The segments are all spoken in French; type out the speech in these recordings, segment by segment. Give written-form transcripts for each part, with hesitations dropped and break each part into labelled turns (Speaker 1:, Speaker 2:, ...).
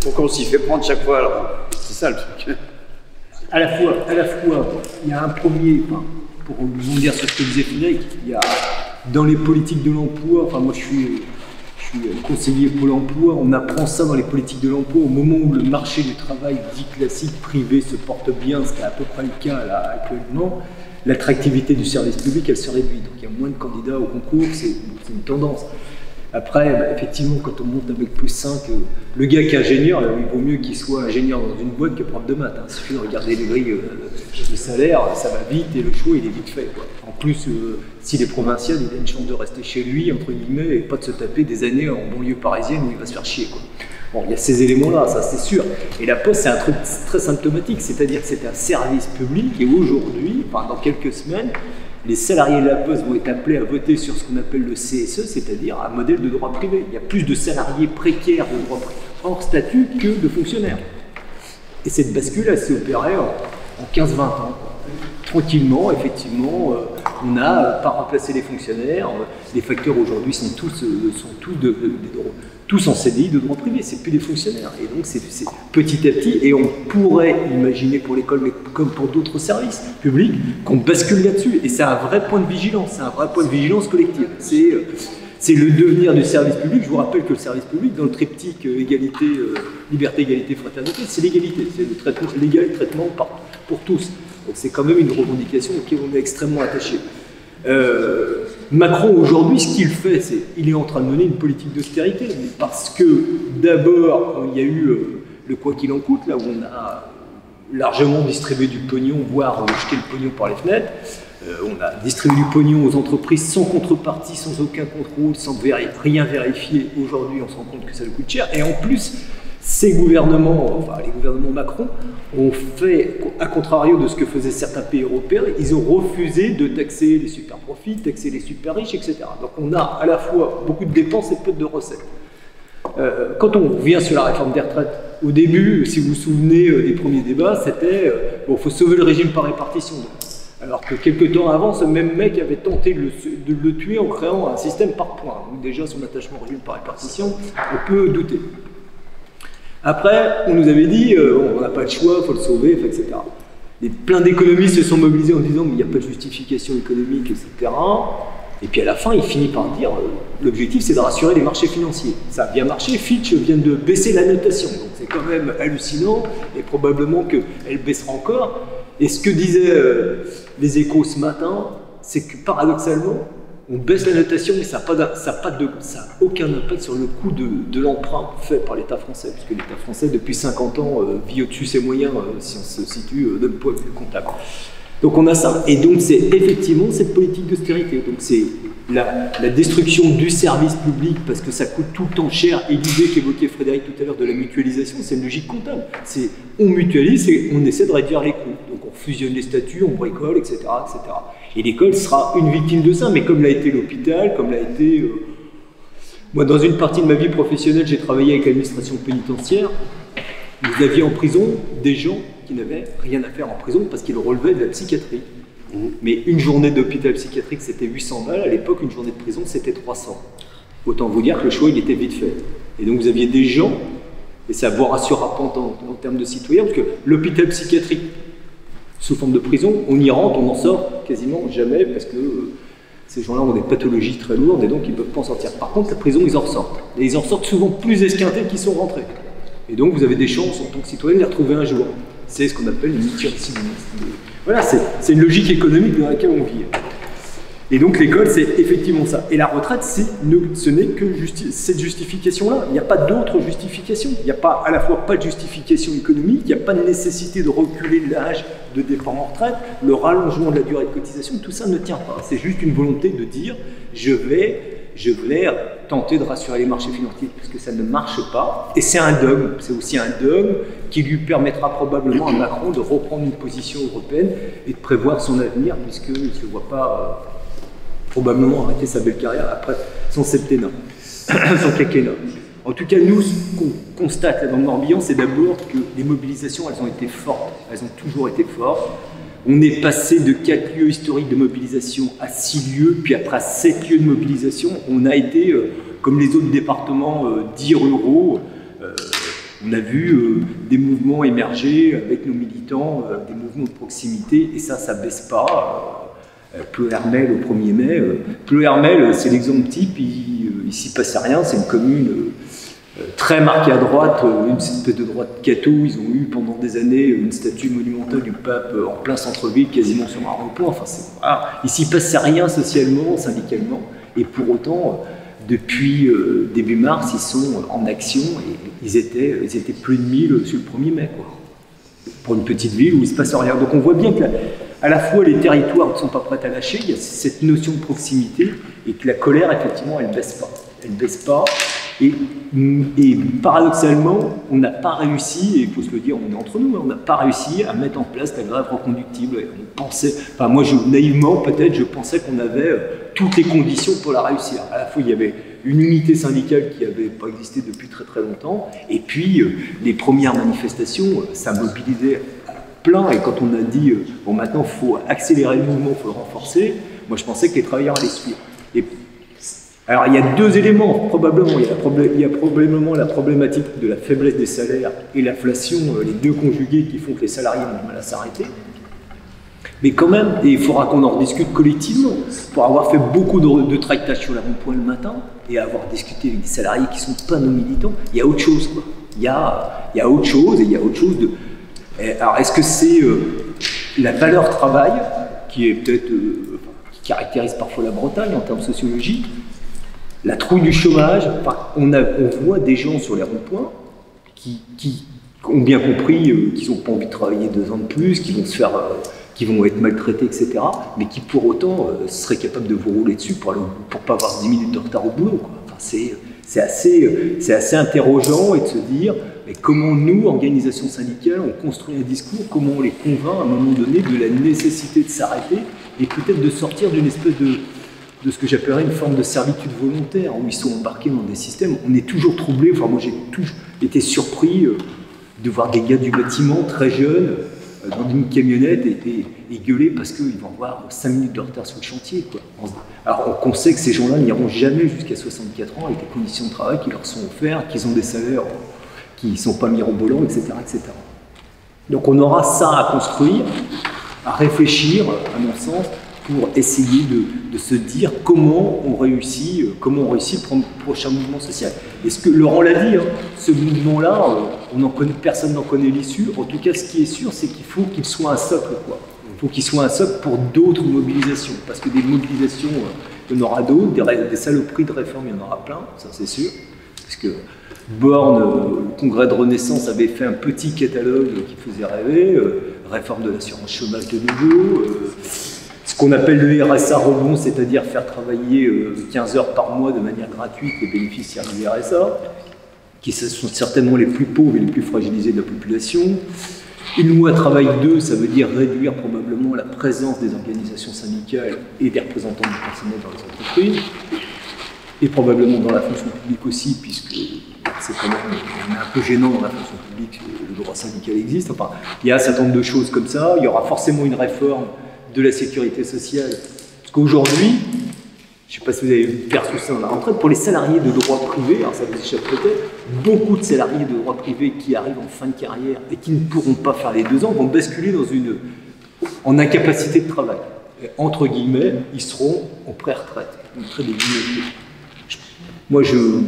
Speaker 1: pourquoi on s'y fait prendre chaque fois alors? C'est ça le truc.
Speaker 2: À la fois, il y a un premier, enfin, pour rebondir sur ce que disait Frédéric, il y a dans les politiques de l'emploi, enfin moi je suis conseiller Pôle emploi, on apprend ça dans les politiques de l'emploi au moment où le marché du travail dit classique, privé se porte bien, ce qui est à peu près le cas là actuellement, l'attractivité du service public elle se réduit, donc il y a moins de candidats au concours, c'est une tendance. Après, bah, effectivement, quand on monte avec plus 5, le gars qui est ingénieur, il vaut mieux qu'il soit ingénieur dans une boîte que prof de maths. Hein. Il suffit de regarder les grilles de salaire, ça va vite et le choix il est vite fait. Quoi. En plus, s'il est provincial, il a une chance de rester chez lui, entre guillemets, et pas de se taper des années en banlieue parisienne où il va se faire chier. Quoi. Bon, il y a ces éléments-là, ça c'est sûr. Et la Poste, c'est un truc très symptomatique, c'est-à-dire que c'est un service public et aujourd'hui, enfin dans quelques semaines, les salariés de la Poste vont être appelés à voter sur ce qu'on appelle le CSE, c'est-à-dire un modèle de droit privé. Il y a plus de salariés précaires de droit privé hors statut que de fonctionnaires. Et cette bascule, elle s'est opérée en 15-20 ans. Tranquillement, effectivement, on n'a pas remplacé les fonctionnaires. Les facteurs aujourd'hui sont tous en CDI de droit privé, c'est plus des fonctionnaires. Et donc c'est petit à petit, et on pourrait imaginer pour l'école, mais comme pour d'autres services publics, qu'on bascule là-dessus. Et c'est un vrai point de vigilance, c'est un vrai point de vigilance collective. C'est le devenir du service public. Je vous rappelle que le service public, dans le triptyque égalité, liberté, égalité, fraternité, c'est l'égalité, c'est le traitement légal, traitement pour tous. Donc c'est quand même une revendication auquel on est extrêmement attaché. Macron aujourd'hui, ce qu'il fait, c'est qu'il est en train de mener une politique d'austérité, parce que d'abord, il y a eu le quoi qu'il en coûte, là où on a largement distribué du pognon, voire jeté le pognon par les fenêtres. On a distribué du pognon aux entreprises sans contrepartie, sans aucun contrôle, sans rien vérifier. Aujourd'hui, on se rend compte que ça nous coûte cher. Et en plus, ces gouvernements, enfin les gouvernements Macron, ont fait, à contrario de ce que faisaient certains pays européens, ils ont refusé de taxer les super profits, taxer les super riches, etc. Donc on a à la fois beaucoup de dépenses et peu de recettes. Quand on revient sur la réforme des retraites, au début, si vous vous souvenez des premiers débats, c'était bon, faut sauver le régime par répartition. Alors que quelques temps avant, ce même mec avait tenté de le tuer en créant un système par points. Donc déjà, son attachement au régime par répartition, on peut douter. Après, on nous avait dit, on n'a pas le choix, il faut le sauver, etc. Et plein d'économistes se sont mobilisés en disant, mais il n'y a pas de justification économique, etc. Et puis à la fin, il finit par dire, l'objectif c'est de rassurer les marchés financiers. Ça a bien marché, Fitch vient de baisser la notation, donc c'est quand même hallucinant, et probablement qu'elle baissera encore. Et ce que disaient les Échos ce matin, c'est que paradoxalement, on baisse la notation, mais ça n'a aucun impact sur le coût de l'emprunt fait par l'État français, puisque l'État français, depuis 50 ans, vit au-dessus de ses moyens, si on se situe d'un point de vue comptable. Donc on a ça. Et donc c'est effectivement cette politique d'austérité. Donc c'est la destruction du service public, parce que ça coûte tout le temps cher, et l'idée qu'évoquait Frédéric tout à l'heure de la mutualisation, c'est une logique comptable. C'est on mutualise et on essaie de réduire les coûts. Donc on fusionne les statuts, on bricole, etc. etc. Et l'école sera une victime de ça, mais comme l'a été l'hôpital, comme l'a été... Moi, dans une partie de ma vie professionnelle, j'ai travaillé avec l'administration pénitentiaire. Vous aviez en prison des gens qui n'avaient rien à faire en prison parce qu'ils relevaient de la psychiatrie. Mais une journée d'hôpital psychiatrique, c'était 800 balles. À l'époque, une journée de prison, c'était 300. Autant vous dire que le choix, il était vite fait. Et donc, vous aviez des gens, et ça vous rassurera pas en termes de citoyens, parce que l'hôpital psychiatrique, sous forme de prison, on y rentre, on en sort quasiment jamais, parce que ces gens-là ont des pathologies très lourdes, et donc ils ne peuvent pas en sortir. Par contre, la prison, ils en ressortent. Et ils en sortent souvent plus esquintés qu'ils sont rentrés. Et donc, vous avez des chances, en tant que citoyen, de les retrouver un jour. C'est ce qu'on appelle une mutualisation. Voilà, c'est une logique économique dans laquelle on vit. Et donc l'école, c'est effectivement ça. Et la retraite, ce n'est que cette justification-là. Il n'y a pas d'autre justification. Il n'y a pas à la fois pas de justification économique, il n'y a pas de nécessité de reculer l'âge de départ en retraite, le rallongement de la durée de cotisation, tout ça ne tient pas. C'est juste une volonté de dire, je vais tenter de rassurer les marchés financiers, parce que ça ne marche pas. Et c'est un dogme, c'est aussi un dogme qui lui permettra probablement à Macron de reprendre une position européenne et de prévoir son avenir, puisqu'il ne se voit pas probablement arrêter sa belle carrière après son septennat, son quinquennat. En tout cas, nous, ce qu'on constate là dans le Morbihan, c'est d'abord que les mobilisations, elles ont été fortes, elles ont toujours été fortes. On est passé de 4 lieux historiques de mobilisation à 6 lieux, puis après à 7 lieux de mobilisation, on a été, comme les autres départements dits ruraux, On a vu des mouvements émerger avec nos militants, des mouvements de proximité, et ça baisse pas. Ploërmel au 1er mai. Ploërmel, c'est l'exemple type, il s'y passait rien, c'est une commune très marquée à droite, une espèce de droite catho. Ils ont eu pendant des années une statue monumentale du pape en plein centre-ville, quasiment sur un rond-point. Enfin, il s'y passait rien socialement, syndicalement, et pour autant, depuis début mars, ils sont en action, et ils étaient plus de 1000 sur le 1er mai, quoi. Pour une petite ville où il ne se passe rien. Donc on voit bien que à la fois les territoires ne sont pas prêts à lâcher, il y a cette notion de proximité, et que la colère, effectivement, elle ne baisse pas. Elle ne baisse pas, et paradoxalement, on n'a pas réussi, et il faut se le dire, on est entre nous, on n'a pas réussi à mettre en place la grève reconductible. On pensait, enfin moi, naïvement, peut-être, je pensais qu'on avait toutes les conditions pour la réussir. À la fois, il y avait une unité syndicale qui n'avait pas existé depuis très très longtemps, et puis les premières manifestations, ça mobilisait plein, et quand on a dit bon, maintenant il faut accélérer le mouvement, il faut le renforcer, moi je pensais que les travailleurs allaient suivre. Alors il y a deux éléments, probablement. Il y a probablement la problématique de la faiblesse des salaires et l'inflation, les deux conjugués qui font que les salariés ont du mal à s'arrêter. Mais quand même, et il faudra qu'on en rediscute collectivement, pour avoir fait beaucoup de tractages sur la rond-point le matin et avoir discuté avec des salariés qui ne sont pas nos militants, il y a autre chose, quoi. Il y a autre chose, et il y a autre chose de... Alors est-ce que c'est la valeur travail qui est peut-être qui caractérise parfois la Bretagne en termes sociologiques, la trouille du chômage, enfin, on voit des gens sur les ronds-points qui ont bien compris qu'ils n'ont pas envie de travailler 2 ans de plus, qui vont être maltraités, etc., mais qui pour autant seraient capables de vous rouler dessus pour pas avoir 10 minutes de retard au boulot, quoi. Enfin, c'est assez interrogeant, et de se dire mais comment nous, organisations syndicales, on construit un discours, comment on les convainc à un moment donné de la nécessité de s'arrêter et peut-être de sortir d'une espèce de ce que j'appellerais une forme de servitude volontaire, où ils sont embarqués dans des systèmes. On est toujours troublé, enfin moi j'ai toujours été surpris de voir des gars du bâtiment très jeunes dans une camionnette et gueuler parce qu'ils vont avoir 5 minutes de retard sur le chantier, quoi. Alors on sait que ces gens-là n'iront jamais jusqu'à 64 ans avec des conditions de travail qui leur sont offertes, qu'ils ont des salaires qui ne sont pas mirobolants, etc., etc. Donc on aura ça à construire, à réfléchir, à mon sens, pour essayer de se dire comment on réussit le prochain mouvement social. Est-ce que Laurent l'a dit, hein, ce mouvement-là, personne n'en connaît l'issue. En tout cas, ce qui est sûr, c'est qu'il faut qu'il soit un socle, quoi. Il faut qu'il soit un socle pour d'autres mobilisations, parce que des mobilisations, il y en aura d'autres, des saloperies de réforme, il y en aura plein, ça c'est sûr. Parce que Borne, le congrès de Renaissance, avait fait un petit catalogue qui faisait rêver, réforme de l'assurance chômage de nouveau, ce qu'on appelle le RSA rebond, c'est-à-dire faire travailler 15 heures par mois de manière gratuite les bénéficiaires du RSA, qui sont certainement les plus pauvres et les plus fragilisés de la population. Une loi travail 2, ça veut dire réduire probablement la présence des organisations syndicales et des représentants du personnel dans les entreprises, et probablement dans la fonction publique aussi, puisque c'est quand même un peu gênant dans la fonction publique, le droit syndical existe. Enfin, il y a un certain nombre de choses comme ça. Il y aura forcément une réforme de la sécurité sociale. Parce qu'aujourd'hui, je ne sais pas si vous avez perçu ça dans la retraite, pour les salariés de droit privé, alors ça vous échappe peut-être, beaucoup de salariés de droit privé qui arrivent en fin de carrière et qui ne pourront pas faire les 2 ans vont basculer en incapacité de travail. Et entre guillemets, ils seront en pré-retraite. Moi, je vous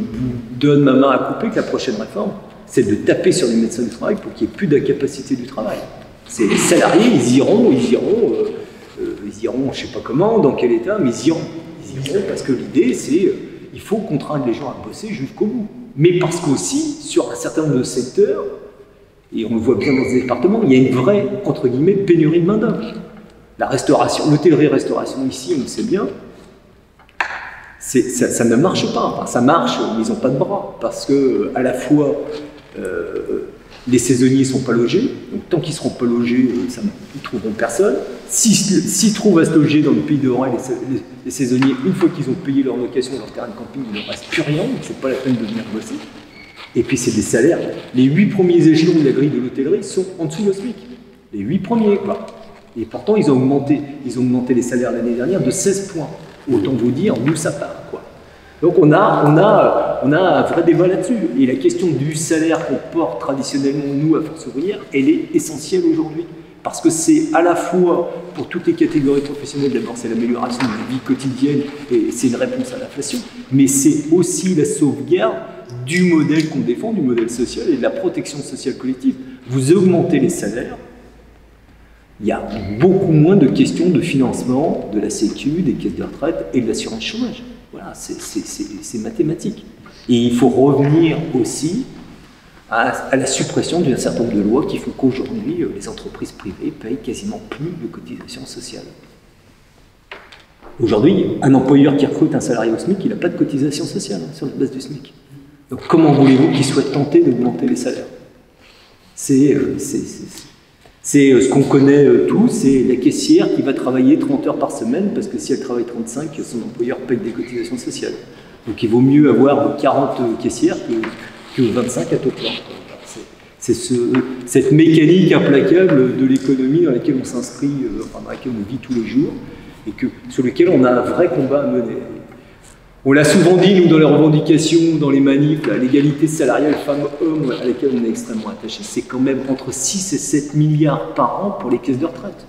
Speaker 2: donne ma main à couper que la prochaine réforme, c'est de taper sur les médecins du travail pour qu'il n'y ait plus d'incapacité du travail. C'est les salariés, ils iront, je ne sais pas comment, dans quel état, mais ils iront parce que l'idée, c'est il faut contraindre les gens à bosser jusqu'au bout. Mais parce qu'aussi, sur un certain nombre de secteurs, et on le voit bien dans ces départements, il y a une vraie, entre guillemets, pénurie de main-d'œuvre. La restauration, l'hôtellerie-restauration ici, on le sait bien, ça ne marche pas. Enfin, ça marche, mais ils n'ont pas de bras. Parce que, à la fois, les saisonniers ne sont pas logés, donc tant qu'ils ne seront pas logés, ils ne trouveront personne. S'ils trouvent à se loger dans le pays de Rhin, les saisonniers, une fois qu'ils ont payé leur location, leur terrain de camping, il ne leur reste plus rien, donc ce n'est pas la peine de venir bosser. Et puis c'est des salaires. Les 8 premiers échelons de la grille de l'hôtellerie sont en dessous de SMIC. Les 8 premiers, quoi. Et pourtant, ils ont augmenté les salaires l'année dernière de 16 points. Autant vous dire d'où ça part, quoi. Donc on a un vrai débat là-dessus. Et la question du salaire qu'on porte traditionnellement, nous, à Force ouvrière, elle est essentielle aujourd'hui. Parce que c'est à la fois, pour toutes les catégories professionnelles, d'abord c'est l'amélioration de la vie quotidienne, et c'est une réponse à l'inflation, mais c'est aussi la sauvegarde du modèle qu'on défend, du modèle social et de la protection sociale collective. Vous augmentez les salaires, il y a beaucoup moins de questions de financement de la Sécu, des caisses de retraite et de l'assurance chômage. Voilà, c'est mathématique. Et il faut revenir aussi à la suppression d'un certain nombre de lois qui font qu'aujourd'hui, les entreprises privées payent quasiment plus de cotisations sociales. Aujourd'hui, un employeur qui recrute un salarié au SMIC, il n'a pas de cotisation sociale sur la base du SMIC. Donc comment voulez-vous qu'il soit tenté d'augmenter les salaires? C'est ce qu'on connaît tous, c'est la caissière qui va travailler 30 heures par semaine, parce que si elle travaille 35, son employeur paye des cotisations sociales. Donc il vaut mieux avoir 40 caissières que 25 à taux plein. C'est cette mécanique implacable de l'économie dans laquelle on s'inscrit, enfin dans laquelle on vit tous les jours, et sur lequel on a un vrai combat à mener. On l'a souvent dit, nous, dans les revendications, dans les manifs, l'égalité salariale femmes-hommes à laquelle on est extrêmement attaché, c'est quand même entre 6 et 7 milliards par an pour les caisses de retraite.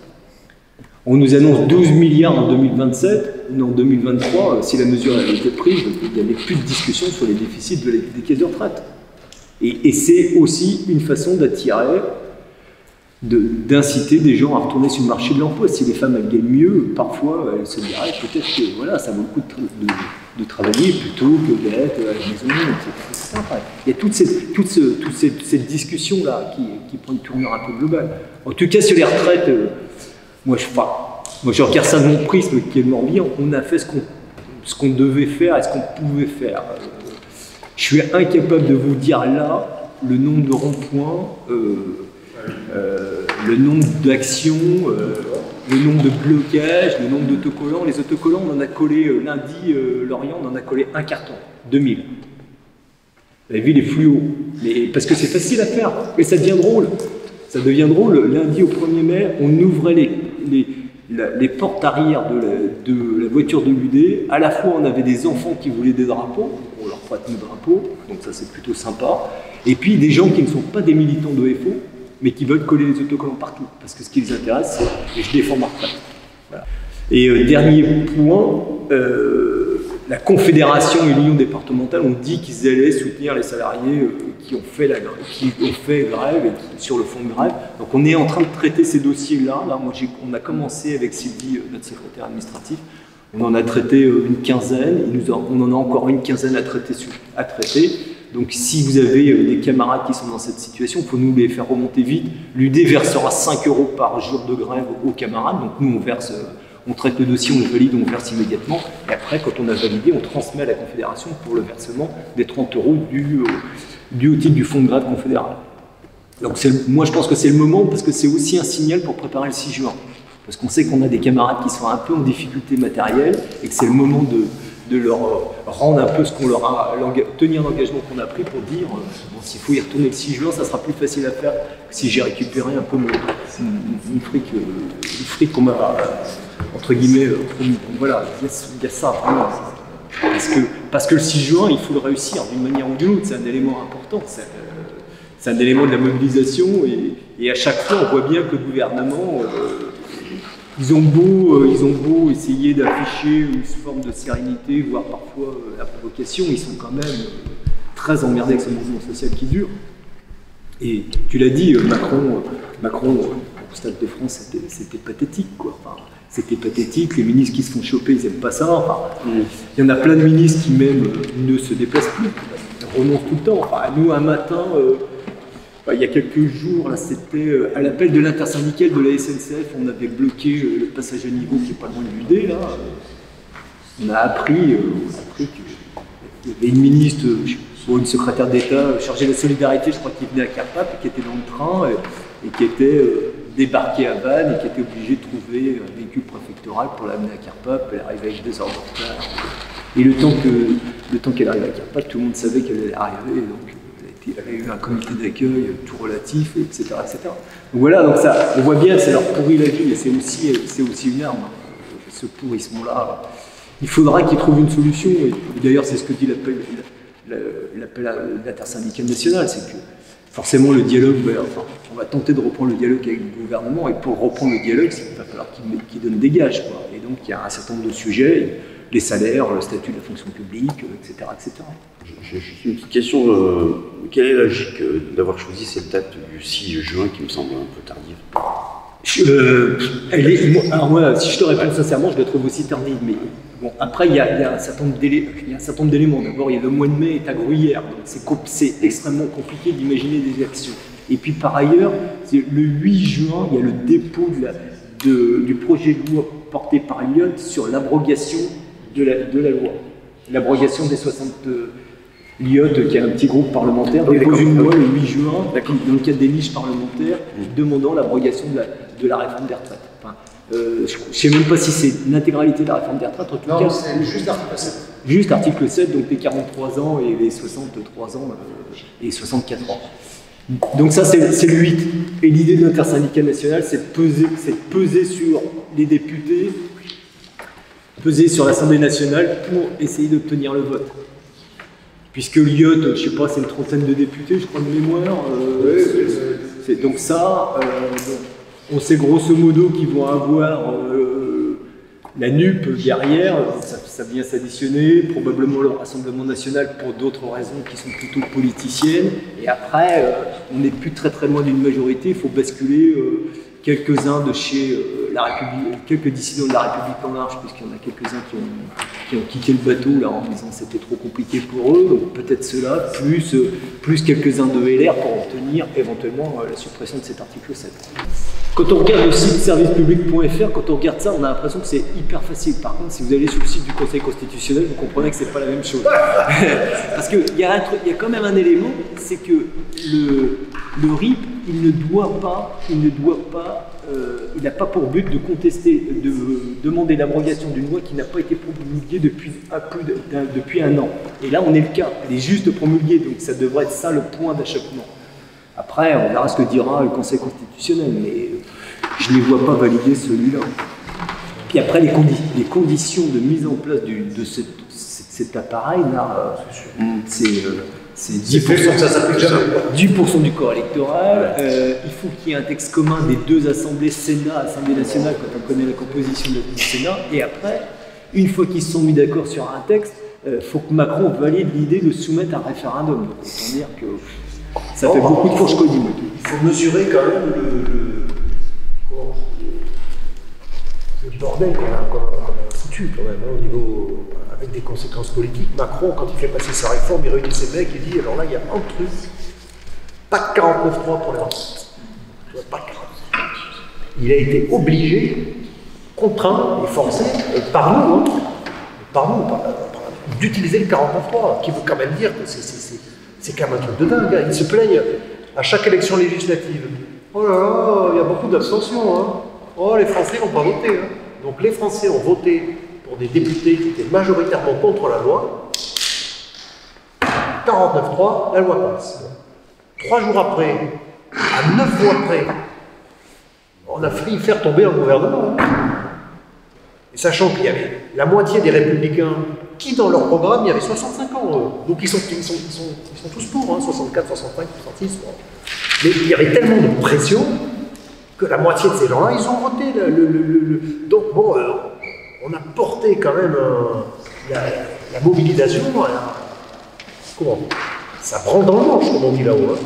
Speaker 2: On nous annonce 12 milliards en 2027, en 2023, si la mesure avait été prise, il n'y avait plus de discussion sur les déficits des caisses de retraite. Et c'est aussi une façon d'attirer, d'inciter des gens à retourner sur le marché de l'emploi. Si les femmes elles gagnent mieux, parfois elles se diraient peut-être que voilà, ça vaut le coup de travailler plutôt que d'être à la maison, etc. Il y a toute cette discussion-là qui prend une tournure un peu globale. En tout cas, sur les retraites, moi je regarde ça de mon prisme qui est le Morbihan. On a fait ce qu'on devait faire et ce qu'on pouvait faire. Je suis incapable de vous dire là le nombre de ronds-points, le nombre d'actions, le nombre de blocages, le nombre d'autocollants. Les autocollants, on en a collé lundi, Lorient, on en a collé un carton, 2000. Vous avez vu les fluos, parce que c'est facile à faire, mais ça devient drôle. Ça devient drôle, lundi au 1er mai, on ouvrait les portes arrière de la voiture de l'UD. À la fois, on avait des enfants qui voulaient des drapeaux, on leur prête nos drapeaux, donc ça c'est plutôt sympa. Et puis des gens qui ne sont pas des militants de FO, mais qui veulent coller les autocollants partout, parce que ce qui les intéresse, c'est je défends ma retraite. Voilà. Et dernier point, la Confédération et l'Union départementale ont dit qu'ils allaient soutenir les salariés qui ont fait grève et sur le fond de grève. Donc on est en train de traiter ces dossiers-là. Moi, on a commencé avec Sylvie, notre secrétaire administratif. On en a traité une quinzaine. On en a encore une quinzaine à traiter. Donc si vous avez des camarades qui sont dans cette situation, il faut nous les faire remonter vite. L'UD versera 5 € par jour de grève aux camarades. Donc nous, on traite le dossier, on le valide, on verse immédiatement. Et après, quand on a validé, on transmet à la Confédération pour le versement des 30 € dû au titre du fonds de grève confédéral. Donc moi, je pense que c'est le moment, parce que c'est aussi un signal pour préparer le 6 juin. Parce qu'on sait qu'on a des camarades qui sont un peu en difficulté matérielle et que c'est le moment de leur rendre un peu ce qu'on leur a, tenir l'engagement qu'on a pris pour dire bon, s'il faut y retourner le 6 juin, ça sera plus facile à faire que si j'ai récupéré un peu mon fric qu'on m'a, entre guillemets, promis. Donc voilà, il y a ça vraiment. Parce que le 6 juin, il faut le réussir d'une manière ou d'une autre, c'est un élément important. C'est un élément de la mobilisation et à chaque fois, on voit bien que le gouvernement. Ils ont beau essayer d'afficher une forme de sérénité, voire parfois la provocation, ils sont quand même très emmerdés avec ce mouvement social qui dure. Et tu l'as dit, Macron au Stade de France, c'était pathétique, quoi. Enfin, c'était pathétique, les ministres qui se font choper, ils n'aiment pas ça. Enfin, il y en a plein de ministres qui même ne se déplacent plus, ils renoncent tout le temps. Enfin, nous, un matin... il y a quelques jours, c'était à l'appel de l'intersyndical de la SNCF, on avait bloqué le passage à niveau qui n'est pas loin de l'UD. On a appris qu'il y avait une ministre, une secrétaire d'État chargée de la solidarité, je crois, qui venait à Carpath, qui était dans le train et qui était débarquée à Vannes et qui était obligée de trouver un véhicule préfectoral pour l'amener à Carpath. Elle arrivait avec 2 heures de retard. Et le temps qu'elle arrive à Carpath, tout le monde savait qu'elle allait arriver. Donc, il y avait eu un comité d'accueil tout relatif, etc., etc. Donc voilà, donc ça, on voit bien que ça leur pourrit la vie, et c'est aussi une arme, ce pourrissement-là. il faudra qu'ils trouvent une solution, et d'ailleurs c'est ce que dit l'appel d'intersyndicale nationale, c'est que forcément le dialogue, on va tenter de reprendre le dialogue avec le gouvernement, et pour reprendre le dialogue, il va falloir qu'il donne des gages, quoi. Et donc il y a un certain nombre de sujets, les salaires, le statut de la fonction publique, etc. etc.
Speaker 1: J'ai juste une petite question. Quelle est la logique d'avoir choisi cette date du 6 juin qui me semble un peu tardive?
Speaker 2: Alors moi, si je te réponds sincèrement, je la trouve aussi tardive, mais bon, après il y a un certain nombre d'éléments. D'abord, il y a le mois de mai est à Gruyère, donc c'est extrêmement compliqué d'imaginer des actions. Et puis par ailleurs, le 8 juin, il y a le dépôt du projet de loi porté par Lyon sur l'abrogation de la loi. L'abrogation des 60... Lyon, qui est un petit groupe parlementaire, dépose une loi le 8 juin, dans le cadre des niches parlementaires, demandant l'abrogation de la réforme des retraites. Enfin, je ne sais même pas si c'est l'intégralité de la réforme des retraites. En tout
Speaker 3: non,
Speaker 2: cas,
Speaker 3: c'est juste l'article 7.
Speaker 2: Juste l'article 7, donc les 43 ans et les 63 ans et 64 ans. Donc ça, c'est le 8. Et l'idée de l'intersyndicale nationale, c'est de peser sur les députés, peser sur l'Assemblée nationale pour essayer d'obtenir le vote. Puisque Lyon, je ne sais pas, c'est une trentaine de députés, je crois, de mémoire. Donc ça, on sait grosso modo qu'ils vont avoir la NUP derrière, ça vient s'additionner, probablement le Rassemblement national pour d'autres raisons qui sont plutôt politiciennes. Et après, on n'est plus très loin d'une majorité, il faut basculer quelques-uns de chez la République, quelques dissidents de la République en marche, puisqu'il y en a quelques-uns qui ont quitté le bateau là, en disant que c'était trop compliqué pour eux, donc peut-être cela, plus quelques-uns de LR pour obtenir éventuellement la suppression de cet article 7. Quand on regarde le site servicepublic.fr, quand on regarde ça, on a l'impression que c'est hyper facile. Par contre, si vous allez sur le site du Conseil constitutionnel, vous comprenez que c'est pas la même chose. Parce qu'il y a quand même un élément, c'est que le RIP, il n'a pas pour but de contester, de demander l'abrogation d'une loi qui n'a pas été promulguée depuis un an. Et là, on est le cas. Elle est juste promulguée, donc ça devrait être ça le point d'achoppement. Après, on verra ce que dira le Conseil constitutionnel, mais je ne les vois pas valider celui-là. Puis après, les conditions de mise en place de cet appareil, là, c'est 10% du corps électoral. Il faut qu'il y ait un texte commun des deux assemblées, Sénat, Assemblée nationale, quand on connaît la composition du Sénat. Et après, une fois qu'ils se sont mis d'accord sur un texte, il faut que Macron valide l'idée de soumettre un référendum. Donc, autant dire que ça fait beaucoup de fourches codines.
Speaker 3: Il faut mesurer quand même le bordel qu'on a foutu quand même, au niveau, avec des conséquences politiques. Macron, quand il fait passer sa réforme, il réunit ses mecs et dit, alors là, il y a un truc, pas de 49.3 pour les retraites. Pas de 49.3. Il a été obligé, contraint et forcé, par nous, d'utiliser le 49.3, qui veut quand même dire que c'est quand même un truc de dingue. Hein. Ils se plaignent à chaque élection législative. Oh là là, il y a beaucoup d'abstentions. Hein. Oh, les Français n'ont pas voté. Hein. Donc les Français ont voté pour des députés qui étaient majoritairement contre la loi. 49.3, la loi passe. 3 jours après, à 9 mois près, on a failli faire tomber un gouvernement. Hein. Et sachant qu'il y avait la moitié des Républicains qui, dans leur programme, il y avait 65 ans. Donc ils sont tous pour, hein, 64, 65, 66. Bon. Mais il y avait tellement de pression que la moitié de ces gens-là, ils ont voté. Donc bon, on a porté quand même la mobilisation. Comment ça prend dans le manche, comme on dit là-haut. Hein.